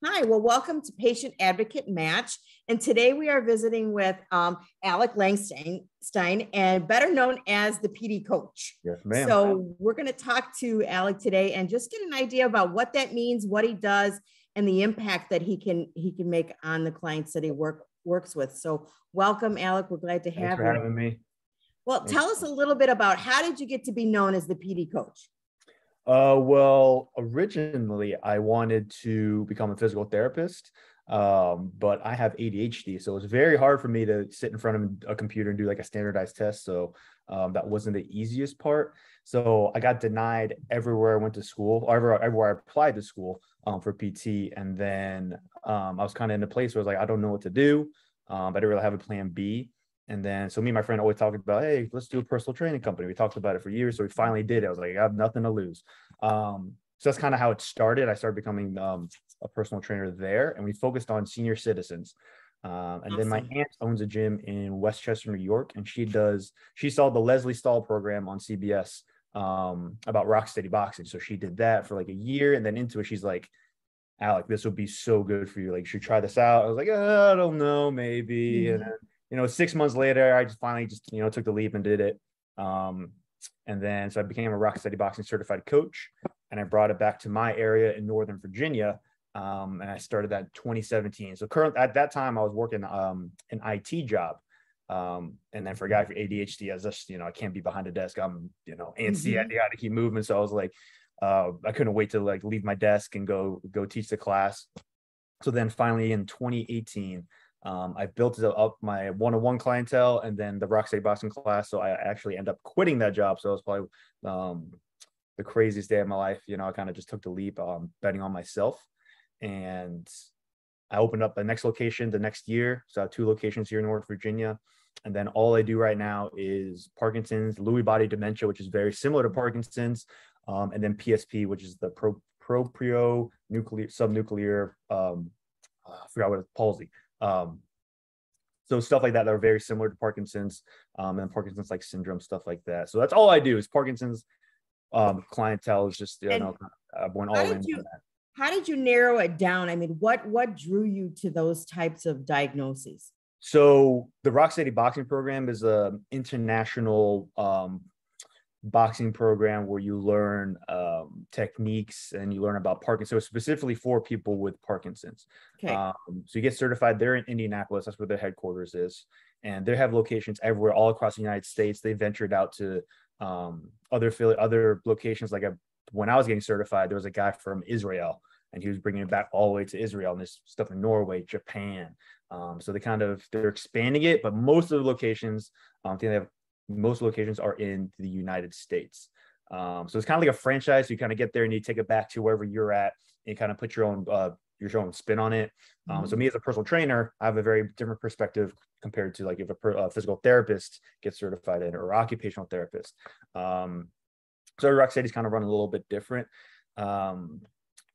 Hi, well, welcome to Patient Advocate Match. And today we are visiting with Alec Langstein, and better known as the PD coach. Yes, ma'am. So we're going to talk to Alec today and just get an idea about what that means, what he does, and the impact that he can make on the clients that he works with. So welcome, Alec. We're glad to have you. Thanks for having me. Well, tell us a little bit about how did you get to be known as the PD coach? Well, originally I wanted to become a physical therapist, but I have ADHD, so it was very hard for me to sit in front of a computer and do like a standardized test. So that wasn't the easiest part. So I got denied everywhere I went to school, or everywhere I applied to school for PT. And then I was kind of in a place where I was like, I don't know what to do. I didn't really have a plan B. And then, so me and my friend always talked about, hey, let's do a personal training company. We talked about it for years. So we finally did it. I was like, I have nothing to lose. So that's kind of how it started. I started becoming a personal trainer there, and we focused on senior citizens. And then my aunt owns a gym in Westchester, New York, and she saw the Leslie Stahl program on CBS about rock steady boxing. So she did that for like a year. And then into it, she's like, Alec, this would be so good for you. Like, you should try this out. I was like, I don't know, maybe. Mm-hmm. And then, 6 months later, I just finally took the leap and did it. And then, so I became a rock steady boxing certified coach, and I brought it back to my area in Northern Virginia. And I started that in 2017. So at that time I was working an IT job. And then for a guy for ADHD, I was just, I can't be behind a desk. I'm, antsy. Mm-hmm. I got to keep moving. So I was like, I couldn't wait to like leave my desk and go teach the class. So then finally in 2018, I built up my one-on-one clientele and then the rock steady boxing class. So I actually ended up quitting that job. So it was probably the craziest day of my life. I kind of just took the leap, betting on myself. And I opened up the next location the next year. So I have 2 locations here in North Virginia. And then all I do right now is Parkinson's, Lewy body dementia, which is very similar to Parkinson's. And then PSP, which is the proprio nuclear subnuclear, I forgot what it's, palsy. So stuff like that are very similar to Parkinson's, and Parkinson's like syndrome, stuff like that. So that's all I do is Parkinson's. Clientele is just, I went all in. How did you narrow it down? I mean, what drew you to those types of diagnoses? So the Rock Steady Boxing program is a international boxing program where you learn techniques and you learn about Parkinson's, so specifically for people with Parkinson's. Okay. So you get certified there in Indianapolis. That's where their headquarters is. And they have locations everywhere, all across the United States. They ventured out to other locations. Like when I was getting certified, there was a guy from Israel, and he was bringing it back all the way to Israel, and there's stuff in Norway, Japan. So they're expanding it, but most of the locations, I think most locations are in the United States. So it's kind of like a franchise. So you kind of get there and you take it back to wherever you're at and kind of put your own spin on it. So me as a personal trainer, I have a very different perspective compared to like if a physical therapist gets certified in, or occupational therapist. So Rock Steady's kind of run a little bit different. But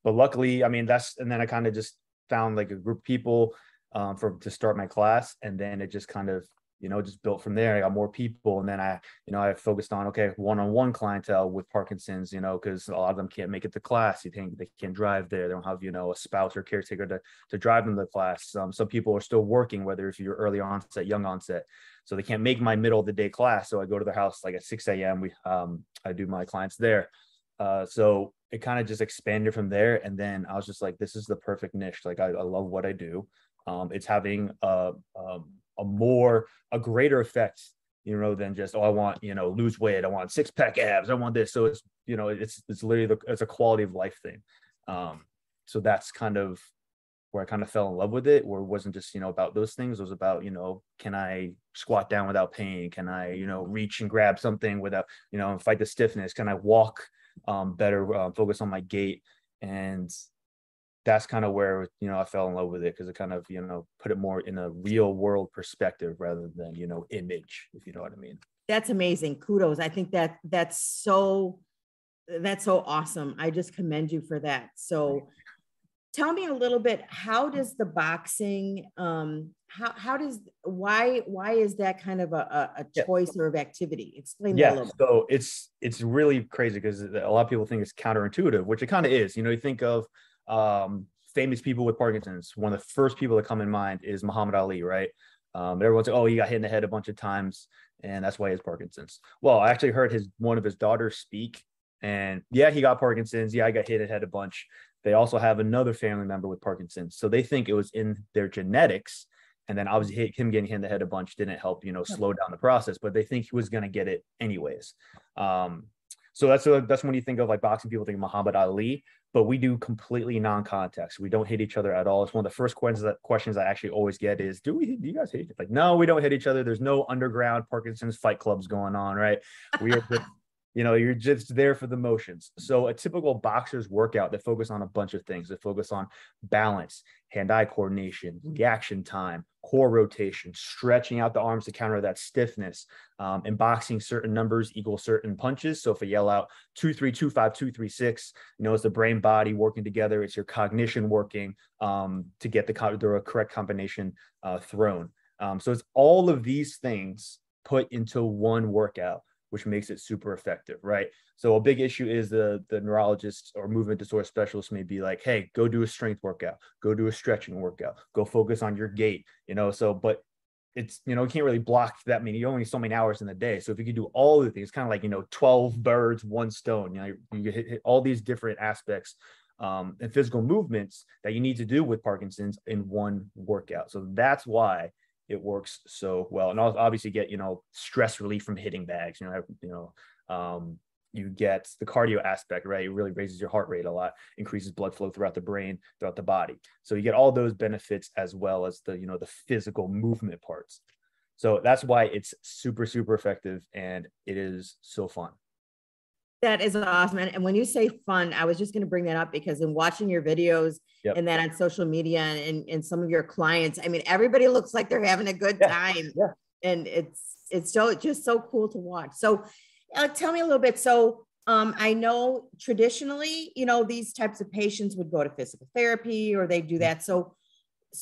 luckily, I mean, and then I kind of just found like a group of people to start my class. And then it just kind of, just built from there. I got more people. And then I focused on, one-on-one clientele with Parkinson's, because a lot of them can't make it to class. You think they can't drive there. They don't have, a spouse or caretaker to drive them to class. Some people are still working, whether if you're early onset, young onset. So they can't make my middle of the day class. So I go to their house like at 6 a.m. I do my clients there. So it kind of just expanded from there. And then I was just like, this is the perfect niche. Like I love what I do. It's having a greater effect, than just, I want, lose weight. I want 6-pack abs. I want this. So it's, it's literally it's a quality of life thing. So that's kind of where I kind of fell in love with it, where it wasn't just, about those things. It was about, can I squat down without pain? Can I, reach and grab something without, fight the stiffness? Can I walk better, focus on my gait? And that's kind of where, I fell in love with it, because it kind of, put it more in a real world perspective rather than, image, if you know what I mean. That's amazing. Kudos. I think that's so awesome. I just commend you for that. So tell me a little bit, how does the boxing, why is that kind of a choice or of activity? Explain that a little bit. So it's really crazy, because a lot of people think it's counterintuitive, which it kind of is. You think of famous people with Parkinson's, one of the first people that come in mind is Muhammad Ali, right? Everyone's like, oh, he got hit in the head a bunch of times, and that's why he has Parkinson's. Well, I actually heard one of his daughters speak, and yeah, he got Parkinson's. Yeah, I got hit in the head a bunch. They also have another family member with Parkinson's, so they think it was in their genetics. And then obviously him getting hit in the head a bunch didn't help, slow down the process, but they think he was going to get it anyways. So that's when you think of like boxing, people think Muhammad Ali, but we do completely non-contact. So we don't hit each other at all. It's one of the first questions I actually always get is, do you guys hit each other? Like, no, we don't hit each other. There's no underground Parkinson's fight clubs going on, right? We are just, you're just there for the motions. So a typical boxer's workout, they focus on a bunch of things. They focus on balance, hand-eye coordination, reaction time, core rotation, stretching out the arms to counter that stiffness. In boxing, certain numbers equal certain punches. So if I yell out 2-3, 2-5, 2-3, 6, it's the brain body working together. It's your cognition working to get the correct combination thrown. So it's all of these things put into one workout, which makes it super effective, right? So a big issue is the neurologist or movement disorder specialist may be like, hey, go do a strength workout, go do a stretching workout, go focus on your gait, but it's, you can't really block that many, you only so many hours in the day. So if you could do all of the things, kind of like, 12 birds, one stone, you hit all these different aspects and physical movements that you need to do with Parkinson's in one workout. So that's why it works so well. And obviously get, stress relief from hitting bags, you get the cardio aspect, right? It really raises your heart rate a lot, increases blood flow throughout the brain, throughout the body. So you get all those benefits as well as the physical movement parts. So that's why it's super, super effective. And it is so fun. That is awesome. And when you say fun, I was just going to bring that up because in watching your videos and then on social media and some of your clients, I mean, everybody looks like they're having a good time. Yeah. And it's just so cool to watch. So Alec, tell me a little bit. So I know traditionally, these types of patients would go to physical therapy or they do that. So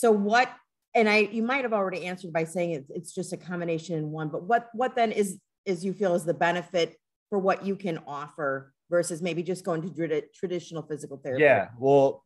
what, and you might have already answered by saying it's just a combination in one, but what then is you feel is the benefit for what you can offer versus maybe just going to traditional physical therapy? Yeah, well,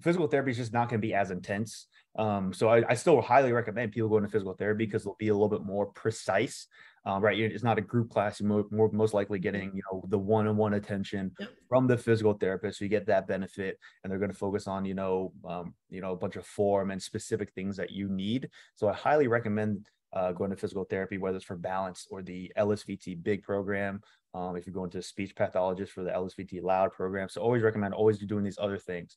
physical therapy is just not going to be as intense. So I still highly recommend people going to physical therapy because they'll be a little bit more precise, right? It's not a group class. You're most likely getting, the one-on-one attention from the physical therapist. So you get that benefit, and they're going to focus on, a bunch of form and specific things that you need. So I highly recommend going to physical therapy, whether it's for balance or the LSVT big program. If you're going to a speech pathologist for the LSVT loud program. So always recommend always doing these other things.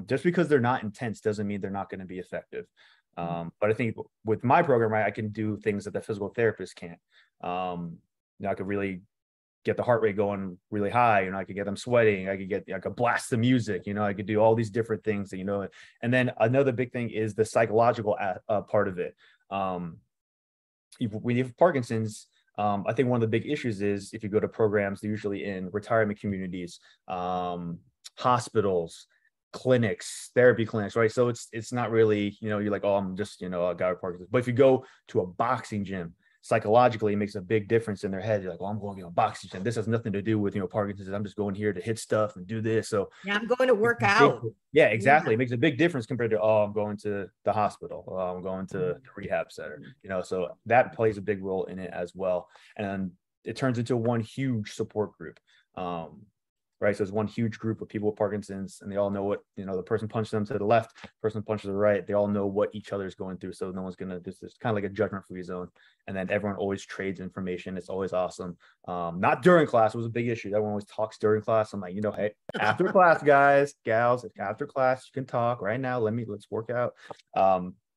Just because they're not intense doesn't mean they're not going to be effective. But I think with my program, right, I can do things that the physical therapist can't. I could really get the heart rate going really high, I could get them sweating. I could blast the music, I could do all these different things, and then another big thing is the psychological part of it. When you have Parkinson's, I think one of the big issues is if you go to programs, usually in retirement communities, hospitals, clinics, therapy clinics, right? So it's not really, you're like, oh, I'm just, a guy with Parkinson's. But if you go to a boxing gym, psychologically, it makes a big difference in their head. You're like, well, I'm going to a boxing gym. This has nothing to do with, Parkinson's. I'm just going here to hit stuff and do this. So yeah, I'm going to work out. Yeah, exactly. It makes a big difference compared to, oh, I'm going to the hospital. Oh, I'm going to the rehab center, so that plays a big role in it as well. And it turns into one huge support group. Right. So it's one huge group of people with Parkinson's, and they all know what, the person punched them to the left, person punched to the right. They all know what each other is going through. So no one's going to, this is kind of like a judgment-free zone. And then everyone always trades information. It's always awesome. Not during class. It was a big issue. Everyone always talks during class. I'm like, hey, after class, guys, gals, after class, you can talk right now. Let's work out.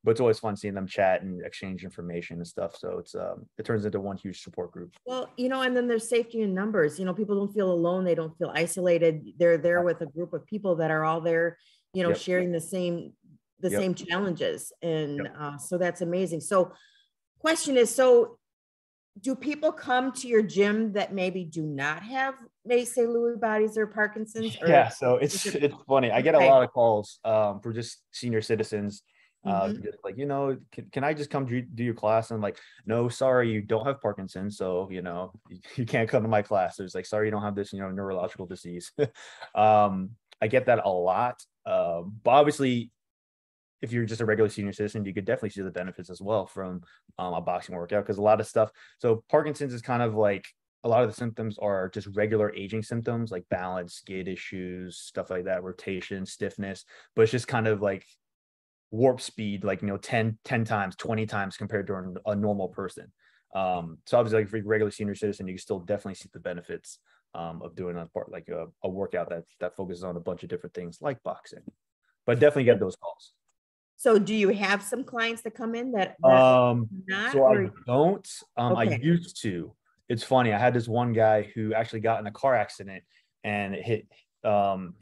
But it's always fun seeing them chat and exchange information and stuff. So it turns into one huge support group. Well, and then there's safety in numbers. People don't feel alone. They don't feel isolated. They're there with a group of people that are all there, sharing the same challenges. And so that's amazing. So question is, do people come to your gym that maybe do not have, say, Lewy bodies or Parkinson's? Or yeah. So it's funny. I get a lot of calls for just senior citizens. Just like, can I just come do your class? And I'm like, no, sorry, you don't have Parkinson's. So, you can't come to my class. There's like, sorry, you don't have this, neurological disease. I get that a lot. But obviously, if you're just a regular senior citizen, you could definitely see the benefits as well from a boxing workout, because a lot of stuff. So Parkinson's is kind of like, a lot of the symptoms are just regular aging symptoms, like balance, gait issues, stuff like that, rotation, stiffness. But it's just kind of like warp speed, like, 10 times, 20 times compared to a normal person. So obviously, like, for a regular senior citizen, you can still definitely see the benefits of doing a part, like a workout that focuses on a bunch of different things like boxing. But definitely get those calls. So do you have some clients that come in that not, So or I don't. I okay. used to. It's funny. I had this one guy who actually got in a car accident, and he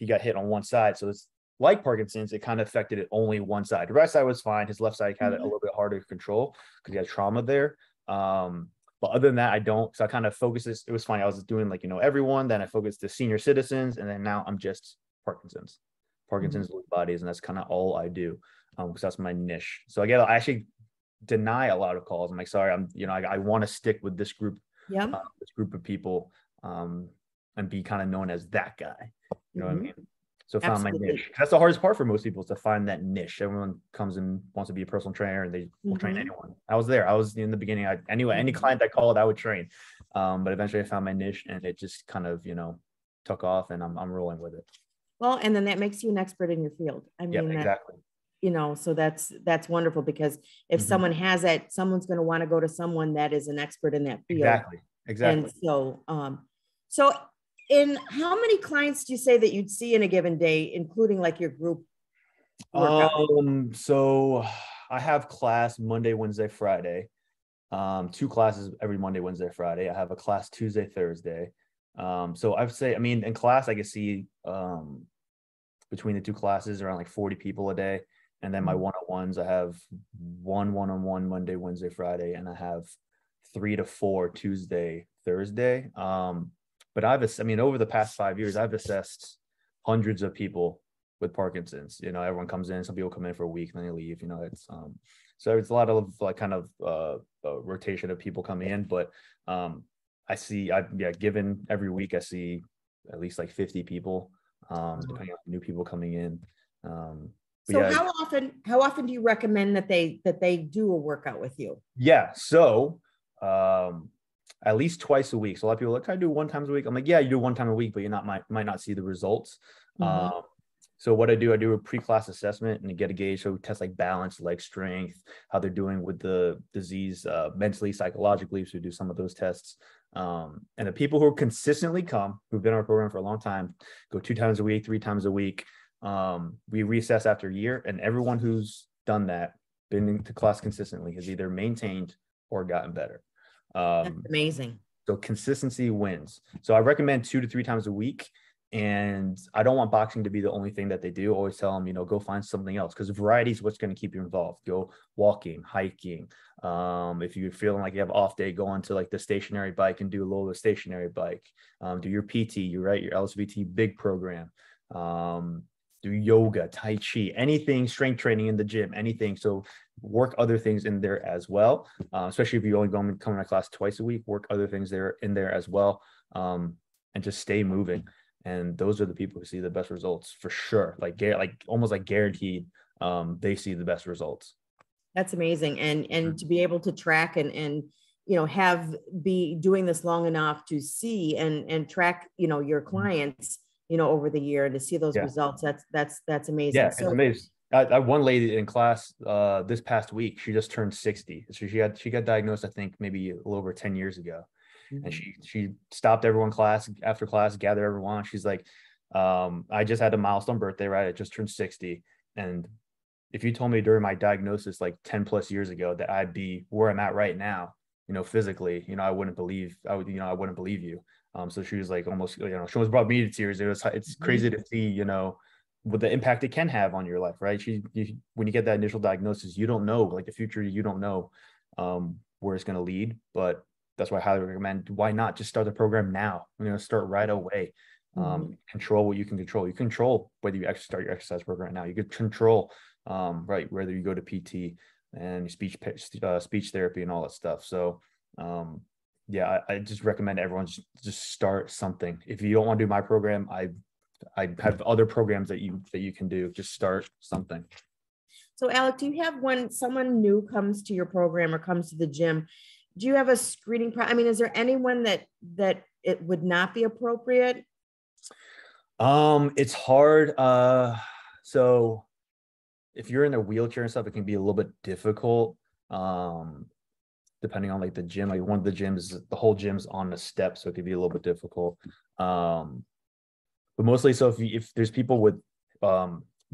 got hit on one side. So it's like Parkinson's, it kind of affected it only one side. The right side was fine. His left side had it a little bit harder to control because he had trauma there. But other than that, I don't. So I kind of focused this. It was funny. I was doing, like, everyone. Then I focused to senior citizens, and then now I'm just Parkinson's, Mhm. Lewy bodies, and that's kind of all I do, because that's my niche. So I actually deny a lot of calls. I'm like, sorry, I want to stick with Yep. this group of people, and be kind of known as that guy. You know what I mean? So found my Absolutely. niche. That's the hardest part for most people, is to find that niche. Everyone comes and wants to be a personal trainer, and they will train anyone. I was there. I was in the beginning. Any client I called, I would train. But eventually I found my niche, and it just kind of, took off, and I'm rolling with it. Well, and then that makes you an expert in your field. I Yeah, mean, that, exactly. so that's wonderful, because if someone has that, someone's going to want to go to someone that is an expert in that field. Exactly. And so in how many clients do you say that you'd see in a given day, including like your group workout? So I have class Monday, Wednesday, Friday. 2 classes every Monday, Wednesday, Friday. I have a class Tuesday, Thursday. So I'd say, in class, I can see between the 2 classes around like 40 people a day. And then my one-on-ones, I have one-on-one Monday, Wednesday, Friday, and I have 3 to 4 Tuesday, Thursday. But over the past 5 years, I've assessed hundreds of people with Parkinson's. Everyone comes in, some people come in for a week and then they leave. So it's a lot of like kind of rotation of people coming in. But given every week, I see at least like 50 people, depending on new people coming in. So how often do you recommend that they do a workout with you? Yeah. So at least twice a week. So a lot of people are like, I do 1 time a week. I'm like, yeah, you do 1 time a week, but you might not see the results. So what I do a pre-class assessment and get a gauge. So we test like balance, leg strength, how they're doing with the disease, mentally, psychologically. So we do some of those tests. And the people who consistently come, who've been in our program for a long time, go 2 times a week, 3 times a week. We reassess after a year, and everyone who's done that, been into class consistently, has either maintained or gotten better. That's amazing. So consistency wins. So I recommend 2 to 3 times a week. And I don't want boxing to be the only thing that they do. I always tell them, go find something else, because variety is what's going to keep you involved. Go walking, hiking. If you're feeling like you have an off day, go onto like the stationary bike and do a little of the stationary bike. Do your PT, your LSVT big program. Do yoga, tai chi, anything, strength training in the gym, anything. So work other things in there as well. Especially if you only come to class twice a week, work other things in there as well. And just stay moving. And those are the people who see the best results for sure. Like almost like guaranteed, they see the best results. That's amazing. And to be able to track and be doing this long enough to see and track, your clients, over the year, and to see those results. That's amazing. Yeah, it's amazing. I one lady in class this past week, she just turned 60. So she got diagnosed, I think maybe a little over 10 years ago. And she stopped everyone after class, gathered everyone. She's like, I just had a milestone birthday, right? I just turned 60. And if you told me during my diagnosis, like 10 plus years ago, that I'd be where I'm at right now, physically, I wouldn't believe you. So she was like, almost, she almost brought me to tears. It's crazy to see, what the impact it can have on your life, right? When you get that initial diagnosis, you don't know, like the future, you don't know where it's going to lead. But that's why I highly recommend, why not just start the program now? Start right away. Control what you can control. You control whether you actually start your exercise program now. You could control, right, whether you go to PT and speech therapy and all that stuff. So, I just recommend everyone just start something. If you don't want to do my program, I I have other programs that you can do. Just start something. So Alec, do you have, when someone new comes to your program or comes to the gym, do you have a screening I mean, is there anyone that it would not be appropriate? It's hard. So if you're in a wheelchair and stuff, it can be a little bit difficult. Depending on like the gym, like one of the gyms, the whole gym's on the steps, so it could be a little bit difficult. But mostly, so if there's people with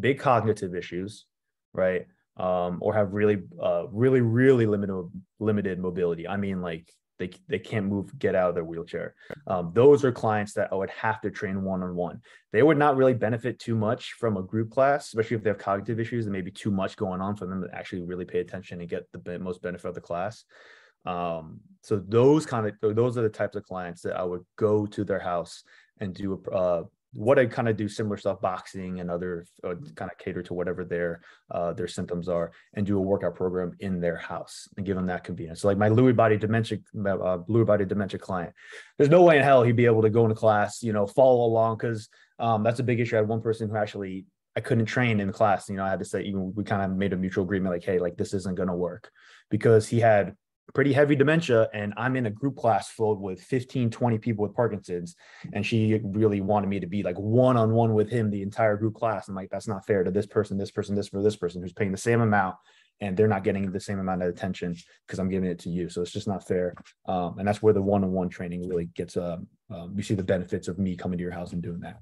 big cognitive issues, right, or have really limited mobility. I mean, like they can't move, get out of their wheelchair. Those are clients that I would have to train one-on-one. They would not really benefit too much from a group class, especially if they have cognitive issues and maybe too much going on for them to actually really pay attention and get the most benefit of the class. So those are the types of clients that I would go to their house and do what I kind of do similar stuff, boxing and other kind of cater to whatever their symptoms are, and do a workout program in their house and give them that convenience. So like my Lewy body dementia client, there's no way in hell he'd be able to go into class, follow along, because that's a big issue. I had one person who actually I couldn't train in class. I had to say, we kind of made a mutual agreement, like, hey, like this isn't going to work, because he had pretty heavy dementia, and I'm in a group class filled with 15, 20 people with Parkinson's, and she really wanted me to be like one-on-one with him the entire group class. I'm like, that's not fair to this person who's paying the same amount, and they're not getting the same amount of attention because I'm giving it to you. So it's just not fair. And that's where the one-on-one training really gets, you see the benefits of me coming to your house and doing that.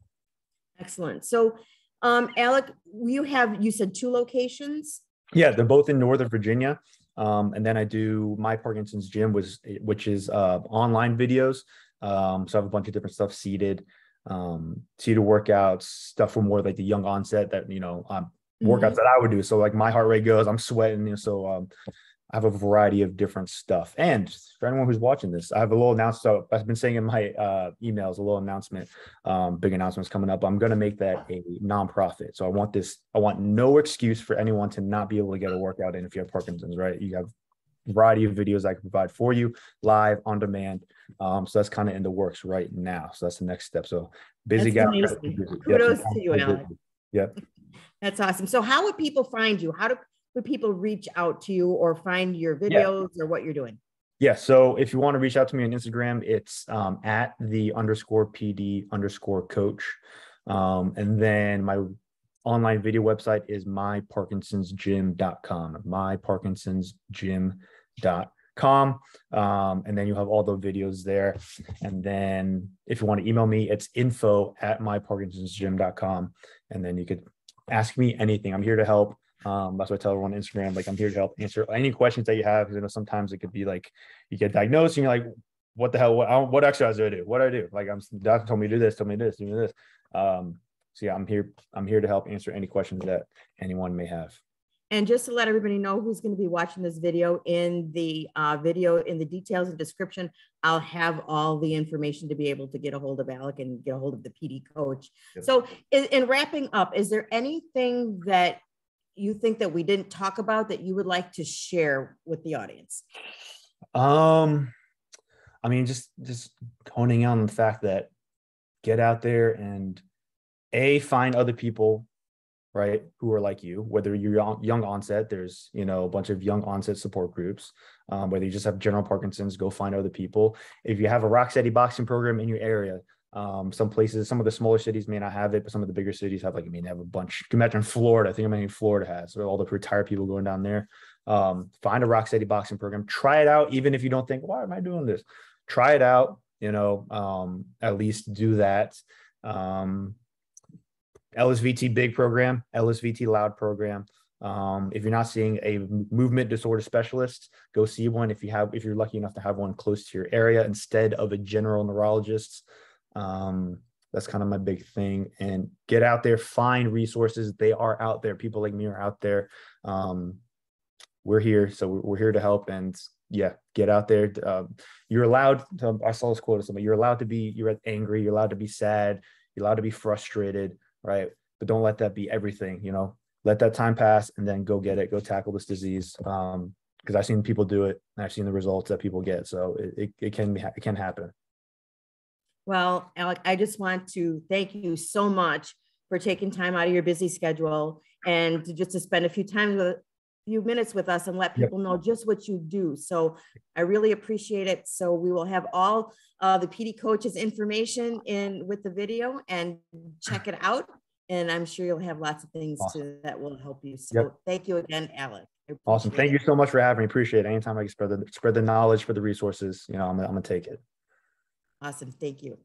Excellent. So Alec, you said 2 locations? Yeah, they're both in Northern Virginia. And then I do My Parkinson's Gym, which is online videos. So I have a bunch of different stuff, seated workouts, stuff for more like the young onset that, workouts that I would do. So like my heart rate goes, I'm sweating. So I have a variety of different stuff. And for anyone who's watching this, I have a little announcement. So I've been saying in my emails, a little announcement, big announcements coming up. I'm going to make that a nonprofit. So I want no excuse for anyone to not be able to get a workout in if you have Parkinson's, right? You have a variety of videos I can provide for you, live, on demand. So that's kind of in the works right now. So that's the next step. So busy guy. Kudos to you, Alec. Yep. That's awesome. So how would people find you? How would people reach out to you or find your videos or what you're doing? Yeah. So if you want to reach out to me on Instagram, it's at @the_PD_coach. And then my online video website is myparkinsonsgym.com, myparkinsonsgym.com. And then you have all the videos there. And then if you want to email me, it's info@myparkinsonsgym.com. And then you could ask me anything. I'm here to help. That's what I tell everyone on Instagram. Like, I'm here to help answer any questions that you have. Because sometimes it could be like you get diagnosed and you're like, what the hell? What exercise do I do? What do I do? Like, doctor told me to do this, do this. So yeah, I'm here to help answer any questions that anyone may have. And just to let everybody know who's going to be watching this video, in the details and description, I'll have all the information to be able to get a hold of Alec and get a hold of the PD coach. Yep. So in wrapping up, is there anything that you think that we didn't talk about that you would like to share with the audience? I mean, just honing in on the fact that get out there and find other people, right, who are like you. Whether you're young onset, there's a bunch of young onset support groups. Whether you just have general Parkinson's, go find other people. If you have a rock steady boxing program in your area, some places, some of the smaller cities may not have it, but some of the bigger cities have, they have a bunch. You can imagine Florida. I think Florida has, so all the retired people going down there. Find a rock steady boxing program, try it out. Even if you don't think, why am I doing this? Try it out, at least do that. LSVT big program, LSVT loud program. If you're not seeing a movement disorder specialist, go see one. If you're lucky enough to have one close to your area instead of a general neurologist. That's kind of my big thing. And get out there, find resources. They are out there. People like me are out there. We're here. So we're here to help. And yeah, get out there. You're allowed to, I saw this quote of somebody, you're angry, you're allowed to be sad, you're allowed to be frustrated, right? But don't let that be everything, let that time pass and then go get it, go tackle this disease. Because I've seen people do it and I've seen the results that people get. So it can happen. Well, Alec, I just want to thank you so much for taking time out of your busy schedule and to spend a few minutes with us and let Yep. people know just what you do. So I really appreciate it. So we will have all the PD coaches information in with the video, and check it out. And I'm sure you'll have lots of things Awesome. that will help you. So Yep. thank you again, Alec. Awesome. Thank you so much for having me. Appreciate it. Anytime I can spread the knowledge for the resources, I'm gonna take it. Awesome. Thank you.